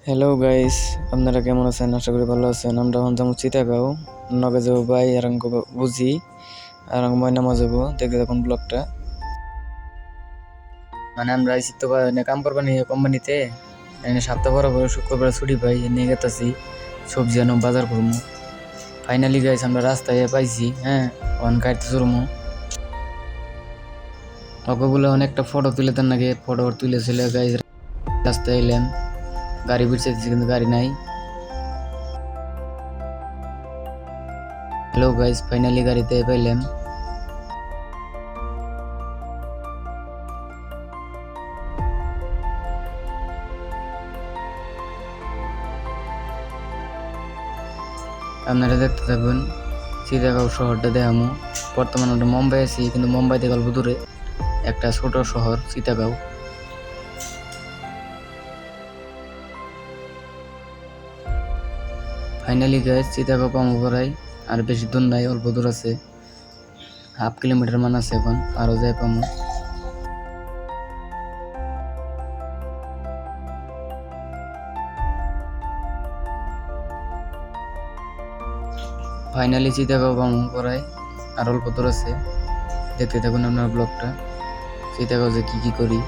Hello guys, আপনারা কেমন আছেন? আশা করি ভালো আছেন। আমরা এখন যাবো চিটাগাঁও, নগে যাবো ভাই আর বুঝি আর ময়নামা যাবো। দেখে দেখুন ব্লগটা। মানে আমরা আইসি তো কাম করবা নিয়ে কোম্পানিতে, সপ্তাহ পর শুক্রবার ছুটি পাই, নিয়ে গেতাছি সবজি আনো বাজার করবো। ফাইনালি গাইস আমরা রাস্তায় পাইছি। হ্যাঁ, অন কাটতে চলবো। অকগুলো অনেকটা ফটো তুলে দেন নাকি, ফটো তুলেছিল গাইস। রাস্তায় এলাম, গাড়ি বিরছে কিন্তু গাড়ি নাই। হ্যালো গাইস, ফাইনালি গাড়িতে পাইলাম। আপনারা দেখতে থাকুন চিটাগাঁও শহরটা দেখামো। বর্তমানে আমরা মুম্বাই আছি, কিন্তু মুম্বাই থেকে অল্প দূরে একটা ছোট শহর চিটাগাঁও। ফাইনালি গাইস চিটাগাঁও পামো পড়াই, আর বেশি দূর নাই, অল্প দূর আছে, 1/2 কিলোমিটার মান আছে। এখন আরো যাই পামো। ফাইনালি চিটাগাঁও পামো পড়াই, আর অল্প দূর আছে। দেখতে থাকুন আপনার ব্লগটা, চিটাগাঁও যে কি করি।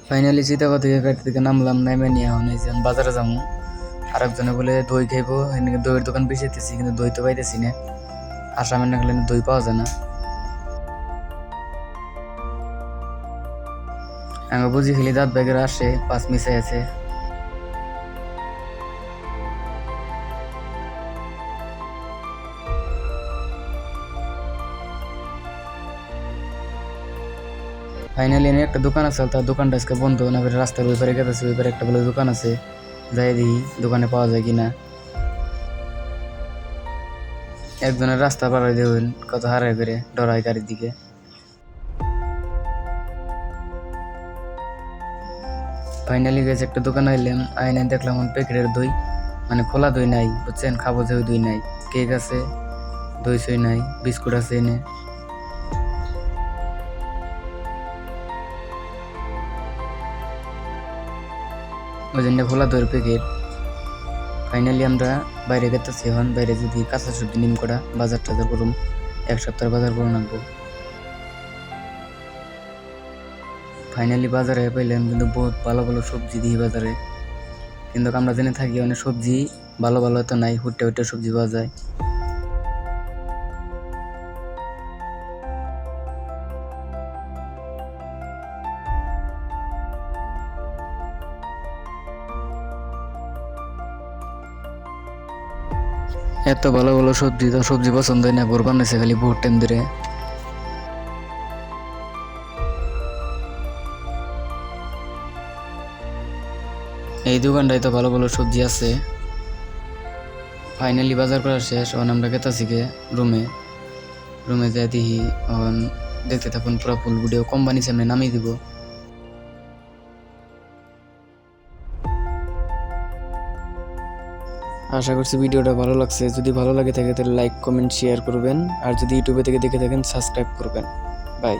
ফাইনালি চিটাগাঁও থেকে গাড়ি থেকে নামলাম, নামে নিয়ে এখন এই যে বাজারে যাবো। আর একজনে বলে দই খাইবো, এদিকে দইয়ের দোকান বেশিতেছি, কিন্তু দই তো পাইতেছি না। আসামে না গেলে দই পাওয়া যায় না। আমি বুঝি খেলি দাঁত ব্যাগের আসে 5 মিশাই আছে। ফাইনালি এনে একটা দোকান আছে, তার দোকানটা আজকে বন্ধ না করে রাস্তার ওই পারে গেছে। ওই পারে একটা বলে দোকান আছে, যাই দেখি দোকানে পাওয়া যায় কিনা। একজনের রাস্তা পাড়াই দেবেন, কত হারাই করে ডরাই গাড়ির দিকে। ফাইনালি গেছে একটা দোকান আইলাম, আইনে দেখলাম প্যাকেটের দই, মানে খোলা দই নাই, বুঝছেন? খাবো যে ওই দই নাই। কেক আছে, দই সই নাই, বিস্কুট আছে এনে। ওই জন্য খোলা দইয়ের প্যাকেট। ফাইনালি আমরা বাইরে গেতেছি। এখন বাইরে যদি কাঁচা সবজি নিম করা বাজার টাজার করুম, 1 সপ্তাহ বাজার করে রাখবো। ফাইনালি বাজারে পাইলাম, কিন্তু বহুত ভালো ভালো সবজি দিই বাজারে। কিন্তু আমরা জেনে থাকি অনেক সবজি ভালো ভালো তো নাই, হুট্টে হুট্টে সবজি পাওয়া যায়। এত ভালো ভালো সবজি, তো সবজি পছন্দ হয় না, বোর বানাইছে খালি বহুত টাইম ধরে। এই দোকানটায় তো ভালো ভালো সবজি আছে। ফাইনালি বাজার করা শেষ, এখন আমরা গেতাছি গে রুমে। রুমে যাই দেখি, এখন দেখতে থাকুন পুরো ফুল ভিডিও। কোম্পানি সামনে নামিয়ে দিব। আশা করছি ভিডিওটা ভালো লাগছে। যদি ভালো লাগে থাকে তাহলে লাইক কমেন্ট শেয়ার করবেন, আর যদি ইউটিউবে থেকে দেখে থাকেন সাবস্ক্রাইব করবেন। বাই।